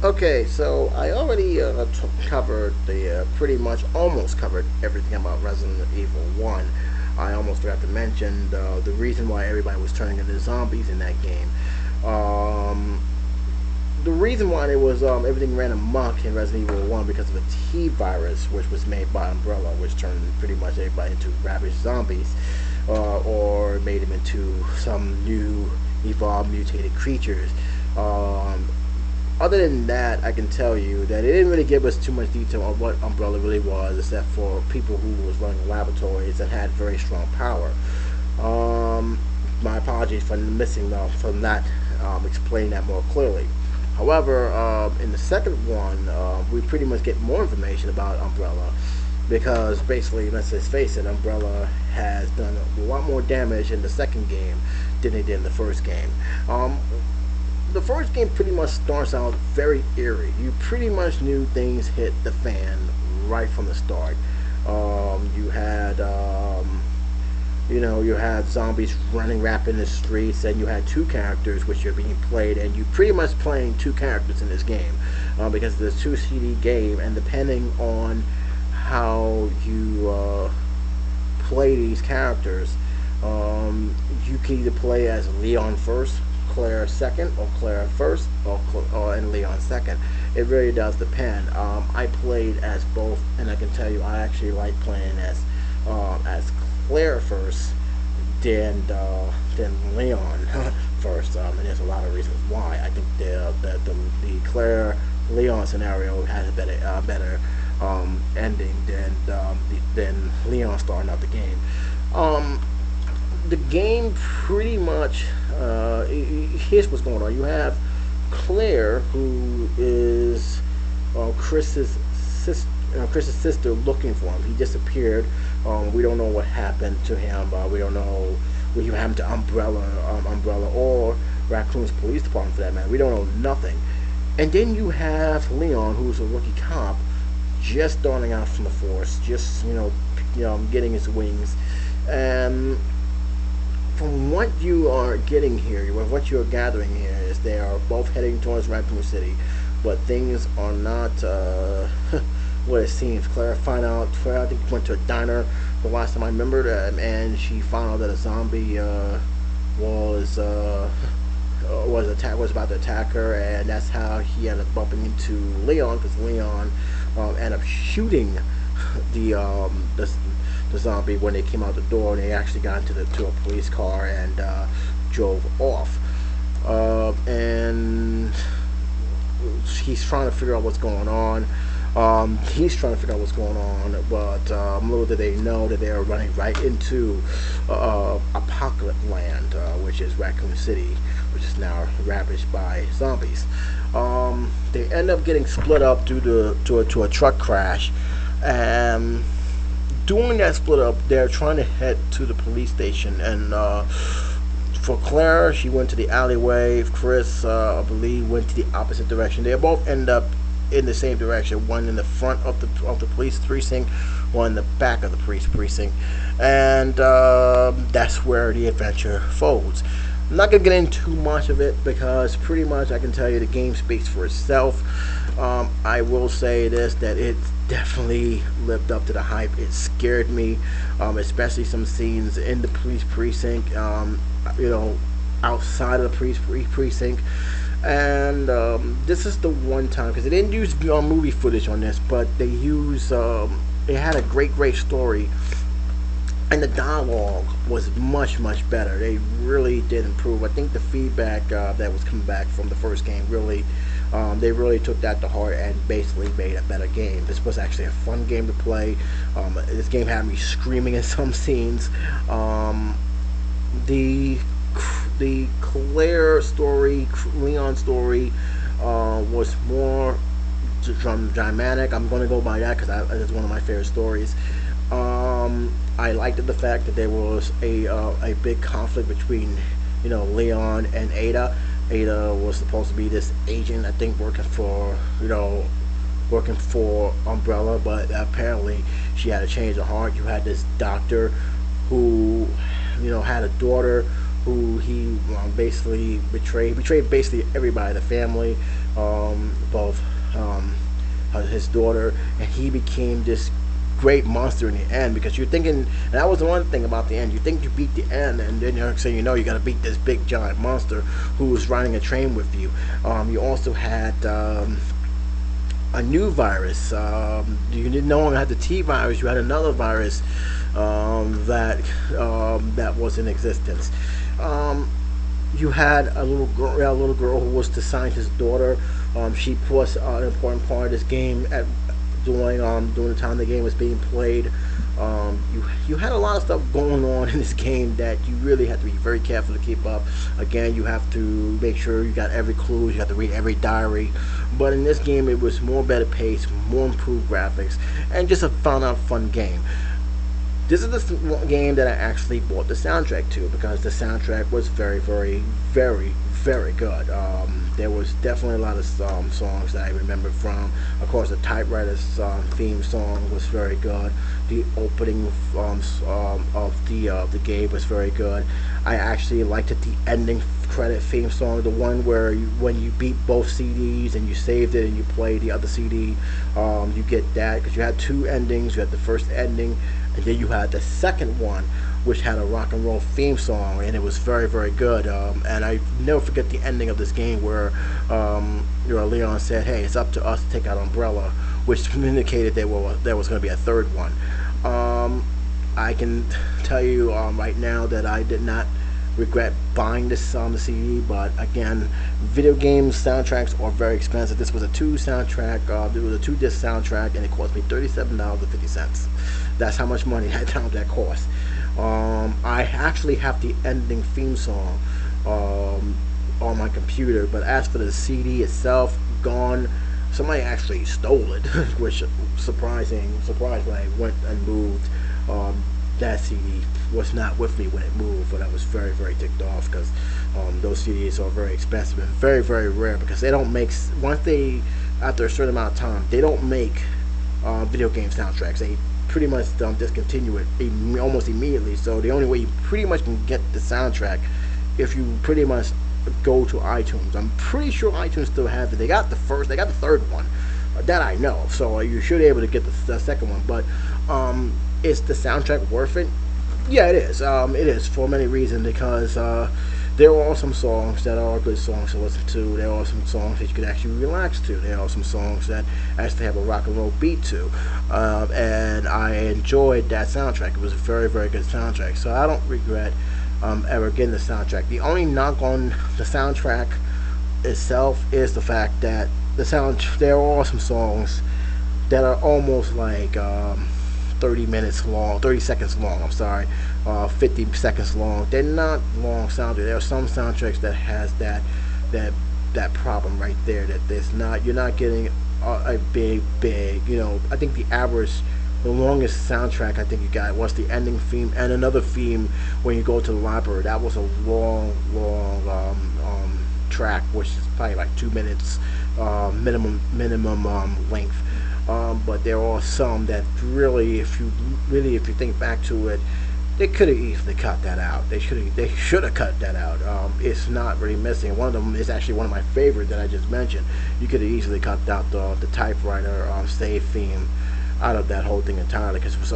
Okay, so I already covered pretty much almost covered everything about Resident Evil 1. I almost forgot to mention the reason why everybody was turning into zombies in that game. Um, the reason why it was everything ran amok in Resident Evil 1 because of a T virus, which was made by Umbrella, which turned pretty much everybody into ravaged zombies, or made them into some new evolved mutated creatures. Um, Other than that, I can tell you that it didn't really give us too much detail on what Umbrella really was, except for people who was running laboratories that had very strong power. My apologies for missing from not explaining that more clearly. However, in the second one, we pretty much get more information about Umbrella because basically, let's just face it, Umbrella has done a lot more damage in the second game than they did in the first game. The first game pretty much starts out very eerie. You pretty much knew things hit the fan right from the start. You had, you had zombies running rap in the streets, and you had two characters which are being played, and you pretty much playing two characters in this game because it's a two CD game, and depending on how you play these characters, you can either play as Leon first, Claire second, or Claire first, or and Leon second. It really does depend. I played as both, and I can tell you I actually like playing as Claire first, than Leon first. And there's a lot of reasons why. I think the Claire Leon scenario has a better ending than Leon starting out the game. Um, the game pretty much here's what's going on. You have Claire, who is Chris's sister, looking for him. He disappeared. We don't know what happened to him. We don't know what happened to Umbrella, or Raccoon's police department for that matter. We don't know nothing. And then you have Leon, who's a rookie cop, just starting out from the force, just getting his wings, and from what you are getting here, what you are gathering here, is they are both heading towards Raccoon City, but things are not what it seems. Claire I think went to a diner the last time I remembered, and she found out that a zombie was was about to attack her, and that's how he ended up bumping into Leon, because Leon ended up shooting the the zombie when they came out the door, and they actually got to a police car and drove off. And he's trying to figure out what's going on. But little did they know that they are running right into Apocalypse Land, which is Raccoon City, which is now ravaged by zombies. They end up getting split up due to a truck crash, and during that split up, they're trying to head to the police station. And for Claire, she went to the alleyway. Chris, I believe, went to the opposite direction. They both end up in the same direction. One in the front of the police precinct, one in the back of the police precinct, and that's where the adventure folds. I'm not gonna get into too much of it because pretty much I can tell you the game speaks for itself. I will say this, that it definitely lived up to the hype. It scared me, especially some scenes in the police precinct, outside of the police precinct. And this is the one time, because they didn't use movie footage on this, but they used it had a great story, and the dialogue was much better. They really did improve. I think the feedback that was coming back from the first game really, they really took that to heart and basically made a better game. This was actually a fun game to play. This game had me screaming in some scenes. The Claire story, Leon story, was more dramatic. I'm going to go by that because it's one of my favorite stories. I liked the fact that there was a big conflict between Leon and Ada. Ada was supposed to be this agent, I think, working for Umbrella, but apparently she had a change of heart. You had this doctor who had a daughter who he basically betrayed basically everybody, the family, both his daughter, and he became this great monster in the end, because you're thinking, and that was the one thing about the end, you think you beat the end, and then you're saying, you got to beat this big giant monster who was riding a train with you. You also had a new virus. You didn't no longer had the T virus. You had another virus that was in existence. You had a little girl who was the scientist's daughter. She was an important part of this game at during the time the game was being played. You had a lot of stuff going on in this game that you really had to be very careful to keep up. Again, you have to make sure you got every clue. You have to read every diary. But in this game, it was more better paced, more improved graphics, and just a fun game. This is the game that I actually bought the soundtrack to, because the soundtrack was very, very, very, very good. There was definitely a lot of songs that I remember from. Of course, the Typewriter's theme song was very good. The opening of the game was very good. I actually liked it, the ending credit theme song, the one where when you beat both CDs and you saved it and you play the other CD, you get that, because you had two endings. You had the first ending, and then you had the second one, which had a rock and roll theme song, and it was very, very good. And I never forget the ending of this game where Leon said, "Hey, it's up to us to take out Umbrella," which indicated there was going to be a third one. I can tell you right now that I did not regret buying this on the CD, but again, video game soundtracks are very expensive. This was a two-disc soundtrack, and it cost me $37.50. That's how much money that cost. I actually have the ending theme song on my computer, but as for the CD itself, gone. Somebody actually stole it, which surprised when I went and moved. That CD was not with me when it moved, but I was very, very ticked off, because those CDs are very expensive and very, very rare, because they don't make, after a certain amount of time, they don't make video game soundtracks. They pretty much discontinue it almost immediately. So the only way you pretty much can get the soundtrack, if you pretty much go to iTunes. I'm pretty sure iTunes still has it. They got the third one, that I know. So you should be able to get the second one. But is the soundtrack worth it? Yeah, it is. It is for many reasons, because there are some songs that are good songs to listen to. There are some songs that you could actually relax to. There are some songs that actually have a rock and roll beat to. And I enjoyed that soundtrack. It was a very, very good soundtrack. So I don't regret ever getting the soundtrack. The only knock on the soundtrack itself is the fact that there are some songs that are almost like 30 seconds long, I'm sorry, 50 seconds long. They're not long soundtracks. There are some soundtracks that has that problem right there, that you're not getting a big, I think the longest soundtrack I think you got was the ending theme and another theme when you go to the library. That was a long track, which is probably like 2 minutes minimum length. But there are some that really, if you think back to it, they could have easily cut that out. They should have cut that out. It's not really missing. One of them is actually one of my favorites that I just mentioned. You could have easily cut out the Typewriter save theme out of that whole thing entirely, because it was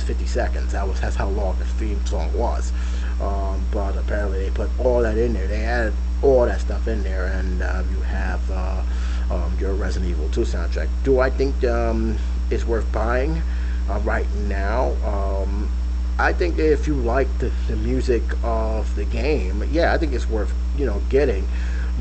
50 seconds. That's how long the theme song was. But apparently they put all that in there. They added all that stuff in there, and you have your Resident Evil 2 soundtrack. Do I think it's worth buying right now? I think that if you like the music of the game, yeah, I think it's worth getting.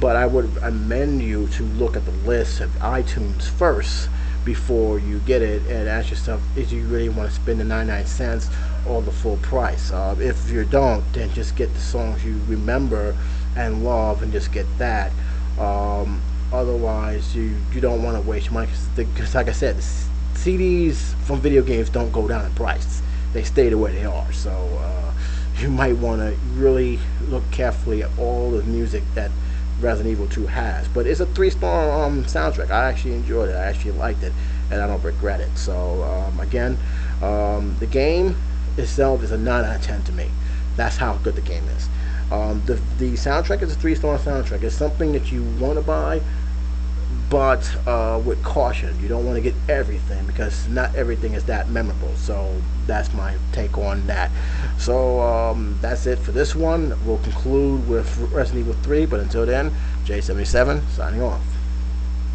But I would recommend you to look at the list of iTunes first before you get it, and ask yourself if you really want to spend the 99 cents or the full price. If you don't, then just get the songs you remember and love, and just get that. Otherwise, you don't want to waste money, because like I said, the CDs from video games don't go down in price. They stay the way they are. So you might want to really look carefully at all the music that Resident Evil 2 has. But it's a 3-star soundtrack. I actually enjoyed it. I actually liked it, and I don't regret it. So again, the game itself is a 9 out of 10 to me. That's how good the game is. The soundtrack is a 3-star soundtrack. It's something that you want to buy, but with caution. You don't want to get everything because not everything is that memorable. So that's my take on that. So that's it for this one. We'll conclude with Resident Evil 3, but until then, J77 signing off.